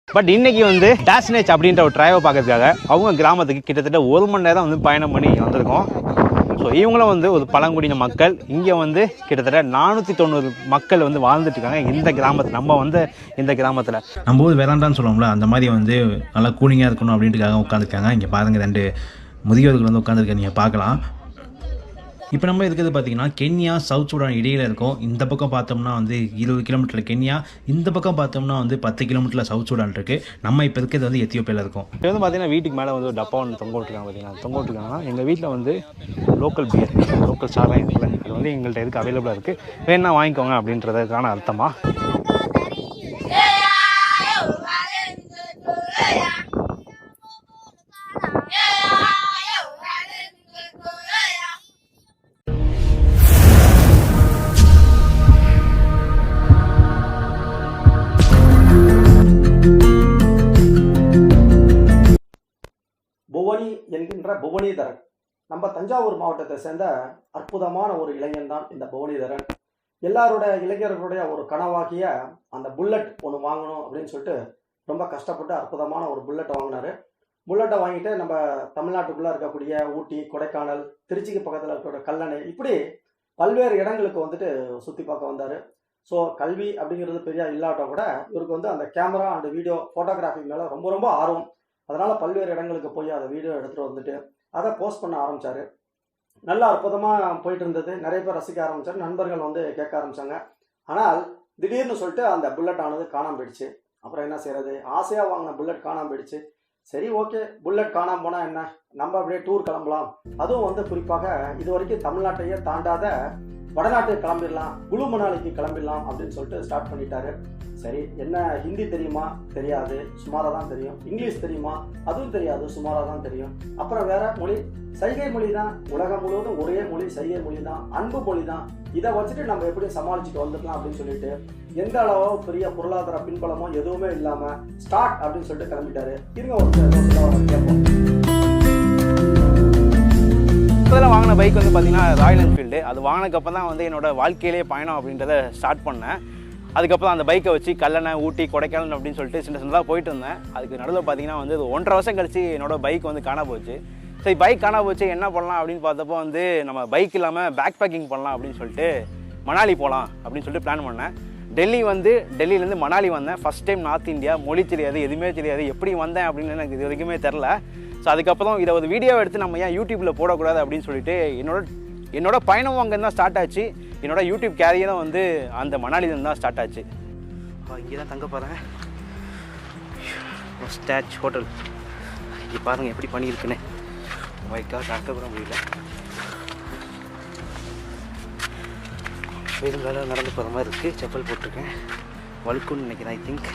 But இன்றைக்கி வந்து டேஸ்னேச் அப்படின்ற ஒரு ட்ரைவை பார்க்கறதுக்காக அவங்க கிராமத்துக்கு கிட்டத்தட்ட 1 மணி நேரம் வந்து பயணம் பண்ணி வந்திருக்கோம். ஸோ இவங்களும் வந்து ஒரு பழங்குடியின மக்கள். இங்கே வந்து கிட்டத்தட்ட 490 மக்கள் வந்து வாழ்ந்துட்டு இருக்காங்க இந்த கிராமத்தில். நம்ம வந்து இந்த கிராமத்தில் நம்ம ஊர் வேளாண்டான்னு சொல்லுவோம்ல, அந்த மாதிரி வந்து நல்லா கூலிங்காக இருக்கணும் அப்படின்ட்டுக்காக உட்காந்துருக்காங்க. இங்கே பாருங்கள் 2 முதியோர்கள் வந்து உட்காந்துருக்க நீங்கள் பார்க்கலாம். இப்போ நம்ம இருக்கிறது பார்த்திங்கன்னா கென்யா சவுத் சூடான் இடையில் இருக்கும். இந்த பக்கம் பார்த்தோம்னா வந்து 20 கிலோமீட்டரில் கென்யா, இந்த பக்கம் பார்த்தோம்னா வந்து 10 கிலோமீட்டரில் சவுத் சூடான் இருக்குது. நம்ம இப்போ இருக்கிறது வந்து எத்தியோப்பியாவில் இருக்கும். இது வந்து பார்த்திங்கன்னா வீட்டுக்கு மேலே வந்து ஒரு டப்பா ஒன்று தொங்க விட்டுருக்காங்க. பார்த்திங்கன்னா தொங்க விட்டுருக்காங்கன்னா எங்கள் வீட்டில் வந்து லோக்கல் பியர், லோக்கல் சாராயம் இருக்குல்ல, அது வந்து எங்கள்கிட்ட எதுக்கு அவைலபிளாக இருக்குது, வேணா வாங்கிக்கோங்க அப்படின்றதுக்கான அர்த்தமாக. புவனி என்கின்ற புவனிதரன் நம்ம தஞ்சாவூர் மாவட்டத்தை சேர்ந்த அற்புதமான ஒரு இளைஞன் தான் இந்த புவனிதரன். எல்லாரோட இளைஞர்களுடைய ஒரு கனவாகிய அந்த புல்லட் ஒன்று வாங்கணும் அப்படின்னு சொல்லிட்டு ரொம்ப கஷ்டப்பட்டு அற்புதமான ஒரு புல்லட்டை வாங்கினாரு. புல்லட்டை வாங்கிட்டு நம்ம தமிழ்நாட்டுக்குள்ளே இருக்கக்கூடிய ஊட்டி, கொடைக்கானல், திருச்சிக்கு பக்கத்தில் இருக்கக்கூடிய கல்லணை, இப்படி பல்வேறு இடங்களுக்கு வந்துட்டு சுற்றி பார்க்க வந்தார். ஸோ கல்வி அப்படிங்கிறது பெரிய இல்லாட்ட கூட இவருக்கு வந்து அந்த கேமரா அண்ட் வீடியோ ஃபோட்டோகிராஃபி மேலே ரொம்ப ரொம்ப ஆர்வம். அதனால் பல்வேறு இடங்களுக்கு போய் அதை வீடியோ எடுத்துகிட்டு வந்துட்டு அதை போஸ்ட் பண்ண ஆரம்பித்தார். நல்லா அற்புதமாக போயிட்டு இருந்தது. நிறைய பேர் ரசிக்க ஆரம்பித்தார். நண்பர்கள் வந்து கேட்க ஆரம்பித்தாங்க. ஆனால் திடீர்னு சொல்லிட்டு அந்த புல்லட் ஆனது காணாமல் போயிடுச்சு. அப்புறம் என்ன செய்கிறது, ஆசையாக வாங்கின புல்லட் காணாமல் போயிடுச்சு. சரி, ஓகே, புல்லட் காணாமல் போனால் என்ன, நம்ம அப்படியே டூர் கிளம்பலாம். அதுவும் வந்து குறிப்பாக இது வரைக்கும் தமிழ்நாட்டையே தாண்டாத வடநாட்டுக்கு கிளம்பிடலாம், குழு மணாலிக்கு கிளம்பிடலாம் அப்படின்னு சொல்லிட்டு ஸ்டார்ட் பண்ணிட்டாரு. சரி, என்ன ஹிந்தி தெரியுமா? தெரியாது, சுமாராக தான் தெரியும். இங்கிலீஷ் தெரியுமா? அதுவும் தெரியாது, சுமாராக தான் தெரியும். அப்புறம் வேற மொழி, சைகை மொழி தான். உலகம் முழுவதும் ஒரே மொழி சைகை மொழி தான், அன்பு மொழி தான். இதை வச்சுட்டு நம்ம எப்படி சமாளிச்சுட்டு வந்துடலாம் அப்படின்னு சொல்லிட்டு எந்த அளவோ பெரிய பொருளாதார பின்பலமோ எதுவுமே இல்லாமல் ஸ்டார்ட் அப்படின்னு சொல்லிட்டு கிளம்பிட்டாரு. இருங்க ஒரு கேட்போம். முதல்ல வாங்கின பைக் வந்து பார்த்திங்கன்னா ராயல் என்ஃபீல்டு. அது வாங்கினதுக்கப்புறம் தான் வந்து என்னோடய வாழ்க்கையிலே பயணம் அப்படின்றத ஸ்டார்ட் பண்ணேன். அதுக்கப்புறம் அந்த பைக்கை வச்சு கல்லணை, ஊட்டி, கொடைக்கானல் அப்படின்னு சொல்லிட்டு சின்னதாக போயிட்டு இருந்தேன். அதுக்கு நடுவில் பார்த்திங்கன்னா வந்து 1.5 வருஷம் கழிச்சு என்னோடய பைக் வந்து காண போச்சு. சரி, பைக் காண போச்சு, என்ன பண்ணலாம் அப்படின்னு பார்த்தப்போ வந்து நம்ம பைக் இல்லாமல் பேக் பேக்கிங் பண்ணலாம் அப்படின்னு சொல்லிட்டு மணாலி போகலாம் அப்படின்னு சொல்லிட்டு பிளான் பண்ணேன். டெல்லியிலேருந்து மணாலி வந்தேன். ஃபஸ்ட் டைம் நார்த் இந்தியா, மொழி தெரியாது, எதுவுமே தெரியாது, எப்படி வந்தேன் அப்படின்னு எனக்கு இது வரைக்குமே தெரில. ஸோ அதுக்கப்புறம் இதை ஒரு வீடியோ எடுத்து நம்ம ஏன் யூடியூப்பில் போடக்கூடாது அப்படின்னு சொல்லிட்டு என்னோட பயணம் அங்கே தான் ஸ்டார்ட் ஆச்சு. என்னோட யூடியூப் கேரியே தான் வந்து அந்த மணாலிலேருந்து தான் ஸ்டார்ட் ஆச்சு. இங்கே தான் தங்க போகிறேன். ஸ்டாச் ஹோட்டல் இங்கே பாருங்கள் எப்படி பண்ணியிருக்குன்னு. பைக்காக நடக்க கூட முடியல, வெறுங்கால நடந்து போகிற மாதிரி இருக்குது. செப்பல் போட்டிருக்கேன், வழுக்குன்னு நினைக்கிறேன் ஐ திங்க்.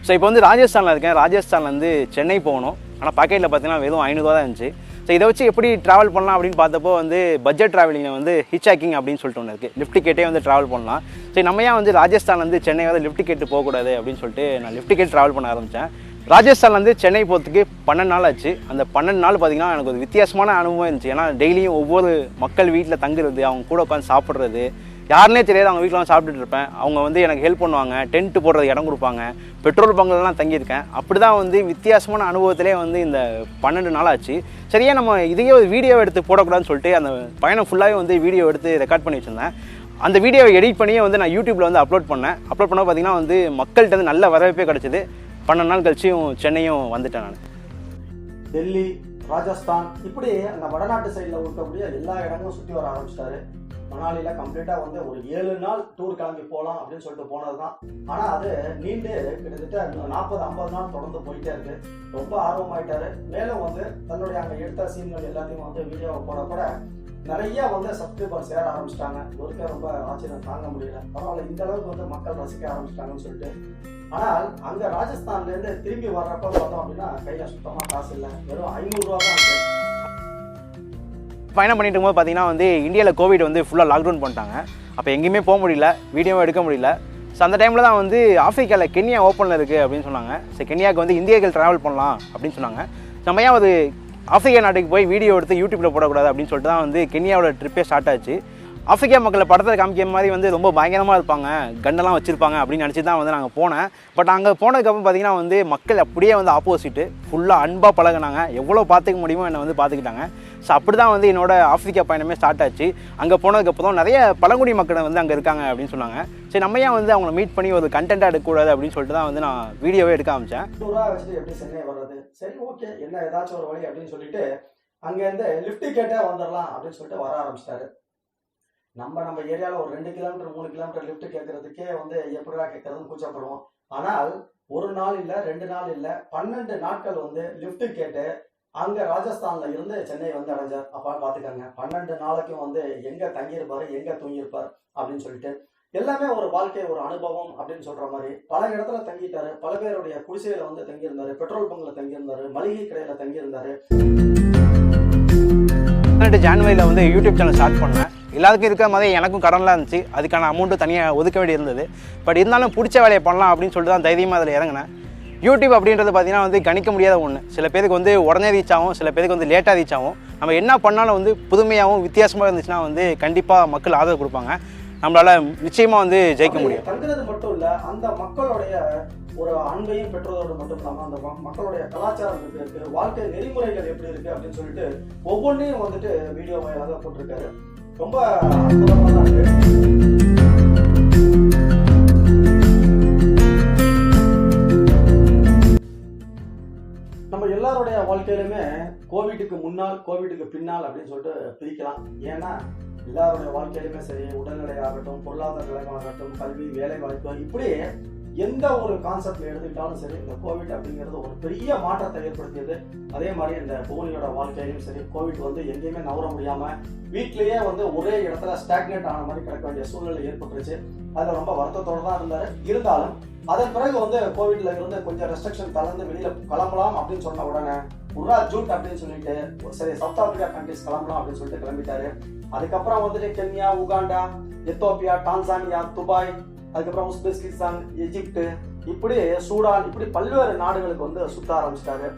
ஸோ இப்போ வந்து ராஜஸ்தானில் இருக்கேன். ராஜஸ்தான்லேருந்து சென்னை போகணும். ஆனால் பாக்கெட்டில் பார்த்தீங்கன்னா வெறும் 500 தான் இருந்துச்சு. ஸோ இதை வச்சு எப்படி ட்ராவல் பண்ணலாம் அப்படின்னு பார்த்தப்போ வந்து பட்ஜெட் ட்ராவலிங்கில் வந்து ஹிச் ஹேக்கிங் அப்படின்னு சொல்லிட்டு ஒன்று இருக்குது. லிஃப்ட் டிக்கெட்டே வந்து ட்ராவல் பண்ணலாம். சரி, நம்ம ஏன் வந்து ராஜஸ்தான்லேருந்து சென்னை வந்து லிஃப்ட் டிக்கெட்டு போகக்கூடாது அப்படின்னு சொல்லிட்டு நான் லிஃப்ட் டிக்கெட் ட்ராவல் பண்ண ஆரம்பித்தேன். ராஜஸ்தான்லேருந்து சென்னை போகிறதுக்கு 12 நாள் ஆச்சு. அந்த 12 நாள் பார்த்திங்கன்னா எனக்கு ஒரு வித்தியாசமான அனுபவம் இருந்துச்சு. ஏன்னா டெய்லியும் ஒவ்வொரு மக்கள் வீட்டில் தங்குறது, அவங்க கூட உட்காந்து சாப்பிட்றது, யாருனே தெரியாது, அவங்க வீட்டில் சாப்பிட்டுட்டு இருப்பேன். அவங்க வந்து எனக்கு ஹெல்ப் பண்ணுவாங்க, டென்ட்டு போடுறது இடம் கொடுப்பாங்க, பெட்ரோல் பங்குலாம் தங்கியிருக்கேன். அப்படி தான் வந்து வித்தியாசமான அனுபவத்திலே வந்து இந்த 12 நாள் ஆச்சு. சரியா நம்ம இதையே ஒரு வீடியோ எடுத்து போடக்கூடாதுன்னு சொல்லிட்டு அந்த பயணம் ஃபுல்லாகவே வந்து வீடியோ எடுத்து ரெக்கார்ட் பண்ணி வச்சுருந்தேன். அந்த வீடியோவை எடிட் பண்ணியே வந்து நான் யூடியூப்பில் வந்து அப்லோட் பண்ண பார்த்திங்கன்னா வந்து மக்கள்கிட்ட வந்து நல்ல வரவேற்பே கிடச்சிது. 12 நாள் கழிச்சியும் சென்னையும் வந்துட்டேன் நான். டெல்லி, ராஜஸ்தான், இப்படி அந்த வடநாட்டு சைடில் இருக்கக்கூடிய எல்லா இடங்களும் சுற்றி வர ஆரம்பிச்சிட்டாரு. மணாலியில் கம்ப்ளீட்டாக வந்து ஒரு 7 நாள் டூர் கிளம்பி போகலாம் அப்படின்னு சொல்லிட்டு போனது தான். ஆனால் அது நீண்டு கிட்டத்தட்ட 40-50 நாள் தொடர்ந்து போயிட்டே இருக்கு. ரொம்ப ஆர்வமாயிட்டாரு. மேலும் வந்து தன்னுடைய அங்கே எடுத்த சீன்கள் எல்லாத்தையும் வந்து வீடியோவை போட நிறைய வந்து சப்ஸ்கிரைபர் சேர ஆரம்பிச்சிட்டாங்க. ஒருக்கே ரொம்ப ஆச்சரியம் தாங்க முடியல. பரவாயில்ல, இந்த அளவுக்கு வந்து மக்கள் ரசிக்க ஆரம்பிச்சிட்டாங்கன்னு சொல்லிட்டு. ஆனால் அங்கே ராஜஸ்தான்லேருந்து திரும்பி வர்றப்ப பார்த்தோம் அப்படின்னா கையில் சுத்தமாக காசு இல்லை, வெறும் 500 ரூபா தான் இருக்குது. பயணம் பண்ணிட்டு இருக்கும்போது பார்த்தீங்கன்னா வந்து இந்தியாவில் கோவிட் வந்து ஃபுல்லாக லாக்டவுன் பண்ணிட்டாங்க. அப்போ எங்கேயுமே போக முடியல, வீடியோவும் எடுக்க முடியல. ஸோ அந்த டைமில் தான் வந்து ஆஃப்ரிக்காவில் கென்யா ஓப்பனில் இருக்குது அப்படின்னு சொன்னாங்க. ஸோ கென்யாவுக்கு வந்து இந்தியர்கள் ட்ராவல் பண்ணலாம் அப்படின்னு சொன்னாங்க. நம்ம ஏன் ஒரு ஆஃப்ரிக்கா நாட்டுக்கு போய் வீடியோ எடுத்து யூடியூப்பில் போடக்கூடாது அப்படின்னு சொல்லிட்டு தான் வந்து கென்யாவோட ட்ரிப்பே ஸ்டார்ட் ஆச்சு. ஆப்பிரிக்கா மக்களை படத்தில் காமிக்கிற மாதிரி வந்து ரொம்ப பயங்கரமாக இருப்பாங்க, கண்டெல்லாம் வச்சுருப்பாங்க அப்படின்னு நினச்சி தான் வந்து நாங்கள் போனேன். பட் அங்கே போனதுக்கப்புறம் பார்த்திங்கன்னா வந்து மக்கள் அப்படியே வந்து ஆப்போசிட்டு ஃபுல்லாக அன்பாக பழகினாங்க, எவ்வளோ பார்த்துக்க முடியுமோ என்னை வந்து பார்த்துக்கிட்டாங்க. ஸோ அப்படி தான் வந்து என்னோடய ஆப்பிரிக்கா பயணமே ஸ்டார்ட் ஆச்சு. அங்கே போனதுக்கப்புறம் நிறைய பழங்குடி மக்கள் வந்து அங்கே இருக்காங்க அப்படின்னு சொன்னாங்க. சரி நம்ம ஏன் வந்து அவங்கள மீட் பண்ணி ஒரு கண்டென்ட்டாக எடுக்கக்கூடாது அப்படின்னு சொல்லிட்டு தான் வந்து நான் வீடியோவே எடுக்க ஆரம்பித்தேன். 100 ரூபா வச்சுட்டு எப்படி சென்னை வர்றது, சரி ஓகே என்ன ஏதாச்சும் ஒரு வழி அப்படின்னு சொல்லிட்டு அங்கேருந்து லிஃப்ட் கேட்டே வந்துடலாம் அப்படின்னு சொல்லிட்டு வர ஆரம்பிச்சிட்டாரு. நம்ம ஏரியாவில் ஒரு 2 கிலோமீட்டர் 3 கிலோமீட்டர் லிஃப்ட் கேட்கறதுக்கே வந்து எப்படிடா கேட்கறதுன்னு கூச்சப்படுவோம். ஆனால் ஒரு நாள் இல்லை 2 நாள் இல்லை 12 நாட்கள் வந்து லிஃப்ட் கேட்டு அங்கே ராஜஸ்தானில் இருந்து சென்னை வந்து அடைஞ்சார். அப்பா பார்த்துக்காங்க, 12 நாளைக்கும் வந்து எங்கே தங்கியிருப்பார், எங்கே தூங்கியிருப்பார் அப்படின்னு சொல்லிட்டு எல்லாமே ஒரு வாழ்க்கை, ஒரு அனுபவம் அப்படின்னு சொல்கிற மாதிரி பல இடத்துல தங்கிட்டாரு. பல பேருடைய குடிசையில் வந்து தங்கியிருந்தார், பெட்ரோல் பங்கில் தங்கியிருந்தார், மளிகை கடையில் தங்கியிருந்தார். 18 ஜனவரியில் வந்து யூடியூப் சேனல் ஸ்டார்ட் பண்ணேன். எல்லாருக்கும் இருக்கிற மாதிரி எனக்கும் கடன்லாம் இருந்துச்சு, அதுக்கான அமௌண்ட்டு தனியாக ஒதுக்க வேண்டி இருந்தது. பட் இருந்தாலும் பிடிச்ச வேலையை பண்ணலாம் அப்படின்னு சொல்லிட்டு தான் தைரியமாக அதில் இறங்கினேன். யூடியூப் அப்படின்றது பார்த்திங்கன்னா வந்து கணிக்க முடியாத ஒன்று. சில பேருக்கு வந்து உடனே ரீச் ஆகும், சில பேருக்கு வந்து லேட்டாக ரீச் ஆகும். நம்ம என்ன பண்ணாலும் வந்து புதுமையாகவும் வித்தியாசமாக இருந்துச்சுன்னா வந்து கண்டிப்பாக மக்கள் ஆதரவு கொடுப்பாங்க, நம்மளால் நிச்சயமாக வந்து ஜெயிக்க முடியும். தங்குறது மட்டும் இல்லை, அந்த மக்களுடைய ஒரு அன்பையும் பெற்றதோடு மட்டும் இல்லாமல் அந்த மக்களுடைய கலாச்சாரம் எப்படி இருக்குது, வாழ்க்கை நெறிமுறைகள் எப்படி இருக்குது அப்படின்னு சொல்லிட்டு ஒவ்வொன்றையும் வந்துட்டு வீடியோ வாயிலாக போட்டிருக்காரு. ரொம்ப அற்புதமாக தான் இருக்குது. நம்ம எல்லாருடைய வாழ்க்கையிலுமே கோவிட்டுக்கு முன்னால் கோவிட்டுக்கு பின்னால் அப்படின்னு சொல்லிட்டு பிரிக்கலாம். ஏன்னா எல்லாருடைய வாழ்க்கையிலுமே சரி, உடல்நிலை ஆகட்டும், பொருளாதார நிலைமாகட்டும், கல்வி, வேலை வாய்ப்பு, இப்படி எந்த ஒரு கான்செப்ட்ல எடுத்துக்கிட்டாலும் சரி இந்த கோவிட் அப்படிங்கிறது ஒரு பெரிய மாற்றத்தை ஏற்படுத்தியது. அதே மாதிரி இந்த புவனியோட வாழ்க்கையிலும் சரி கோவிட் வந்து எங்கேயுமே நவர முடியாம வீட்லயே வந்து ஒரே இடத்துல ஸ்டாக்னேட் ஆன மாதிரி கிடக்க வேண்டிய சூழ்நிலை ஏற்பட்டுருச்சு. அதுல ரொம்ப வருத்தத்தோடு தான் இருந்தாரு. இருந்தாலும் அதன் பிறகு வந்து கோவிட்ல இருந்து கொஞ்சம் ரெஸ்ட்ரிக்ஷன் தளர்ந்து வெளியில கிளம்பலாம் அப்படின்னு சொன்ன உடனே ஜூட் அப்படின்னு சொல்லிட்டு சரி சவுத் ஆப்பிரிக்கா கண்ட்ரிஸ் கிளம்பலாம் அப்படின்னு சொல்லிட்டு கிளம்பிட்டாரு. அதுக்கப்புறம் வந்துட்டு Kenya, Uganda, Ethiopia, Tanzania, Dubai, அதுக்கப்புறம் உஸ்பெகிஸ்தான், எஜிப்டு, இப்படி சூடான், இப்படி பல்வேறு நாடுகளுக்கு வந்து சுத்த ஆரம்பிச்சிட்டாரு.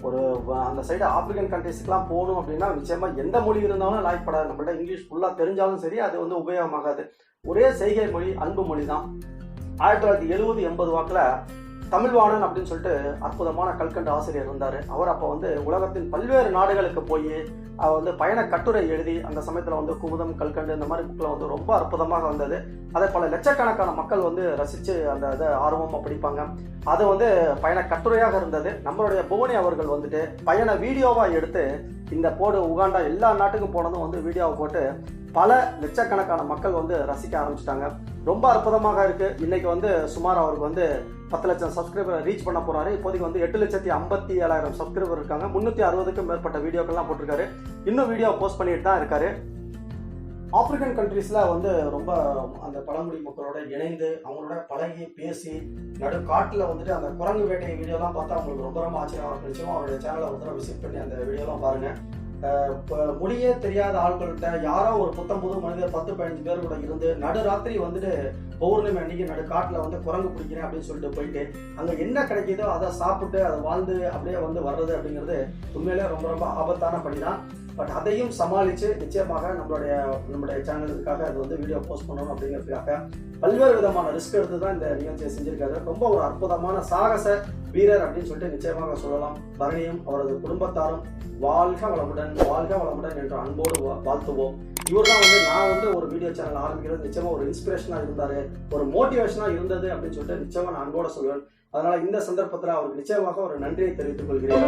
ஒரு அந்த சைடு ஆப்பிரிக்கன் கண்ட்ரிஸ்க்குலாம் போகணும் அப்படின்னா நிச்சயமா எந்த மொழி இருந்தாலும் லாய்ப்படாது. நம்மள்ட்ட இங்கிலீஷ் ஃபுல்லாக தெரிஞ்சாலும் சரி அது வந்து உபயோகமாகாது. ஒரே செய்கை மொழி, அன்பு மொழி தான். 1970-80 வாக்கில் தமிழ்வாணன் அப்படின்னு சொல்லிட்டு அற்புதமான கல்கண்டு ஆசிரியர் இருந்தார். அவர் அப்போ வந்து உலகத்தின் பல்வேறு நாடுகளுக்கு போய் அவர் வந்து பயண கட்டுரை எழுதி அந்த சமயத்தில் வந்து குமுதம், கல்கண்டு இந்த மாதிரி புக்கில் வந்து ரொம்ப அற்புதமாக வந்தது. அதை பல லட்சக்கணக்கான மக்கள் வந்து ரசித்து அந்த இதை ஆர்வமாக படிப்பாங்க. அது வந்து பயண கட்டுரையாக இருந்தது. நம்மளுடைய புவனி அவர்கள் வந்துட்டு பயண வீடியோவாக எடுத்து இந்த போடு உகாண்டா எல்லா நாட்டுக்கும் போனதும் வந்து வீடியோவை போட்டு பல லட்சக்கணக்கான மக்கள் வந்து ரசிக்க ஆரம்பிச்சிட்டாங்க. ரொம்ப அற்புதமாக இருக்குது. இன்றைக்கி வந்து சுமார் அவருக்கு வந்து 10 லட்சம் சப்ஸ்கிரைபர் ரீச் பண்ண போகிறாரு. இப்போதைக்கு வந்து 8,57,000 சப்ஸ்கிரைபர் இருக்காங்க. 360க்கும் மேற்பட்ட வீடியோக்கள்லாம் போட்டிருக்காரு. இன்னும் வீடியோ போஸ்ட் பண்ணிட்டு தான் இருக்காரு. ஆப்பிரிக்கன் கண்ட்ரீஸில் வந்து ரொம்ப அந்த பழங்குடி மக்களோட இணைந்து அவங்களோட பழகி பேசி நடு காட்டில் வந்துட்டு அந்த குரங்கு வேட்டை வீடியோலாம் பார்த்தா அவங்களுக்கு ரொம்ப ரொம்ப ஆச்சரியமாக இருந்துச்சு. அவருடைய சேனலை ஒரு தடவை விசிட் பண்ணி அந்த வீடியோலாம் பாருங்கள். மொழியே தெரியாத ஆட்கள்கிட்ட யாரோ ஒரு புது மனிதர் 10-15 பேர் கூட இருந்து நடுராத்திரி வந்துட்டு பௌர்ணமி அன்னைக்கு நடு காட்டில் வந்து குரங்கு பிடிக்கிறேன் அப்படின்னு சொல்லிட்டு போயிட்டு அங்கே என்ன கிடைக்கிதோ அதை சாப்பிட்டு அதை வாழ்ந்து அப்படியே வந்து வர்றது அப்படிங்கிறது உண்மையிலே ரொம்ப ரொம்ப ஆபத்தான பணி தான். பட் அதையும் சமாளித்து நிச்சயமாக நம்மளுடைய சேனலுக்காக அது வந்து வீடியோ போஸ்ட் பண்ணணும் அப்படிங்கிறதுக்காக பல்வேறு விதமான ரிஸ்க் எடுத்து தான் இந்த நிகழ்ச்சியை செஞ்சிருக்காரு. ரொம்ப ஒரு அற்புதமான சாகச வீரர் அப்படின்னு சொல்லிட்டு நிச்சயமாக சொல்லலாம். பரணியும் அவரது குடும்பத்தாரும் வாழ்க வளமுடன் என்ற அன்போடு வாழ்த்துவோம். இவர் தான் வந்து நான் வந்து ஒரு வீடியோ சேனல் ஆரம்பிக்கிறது நிச்சயமா ஒரு இன்ஸ்பிரேஷனாக இருந்தார், ஒரு மோட்டிவேஷனாக இருந்தது அப்படின்னு சொல்லிட்டு நிச்சயமா நான் அன்போட சொல்வேன். அதனால இந்த சந்தர்ப்பத்தில் அவருக்கு நிச்சயமாக ஒரு நன்றியை தெரிவித்துக் கொள்கிறேன்.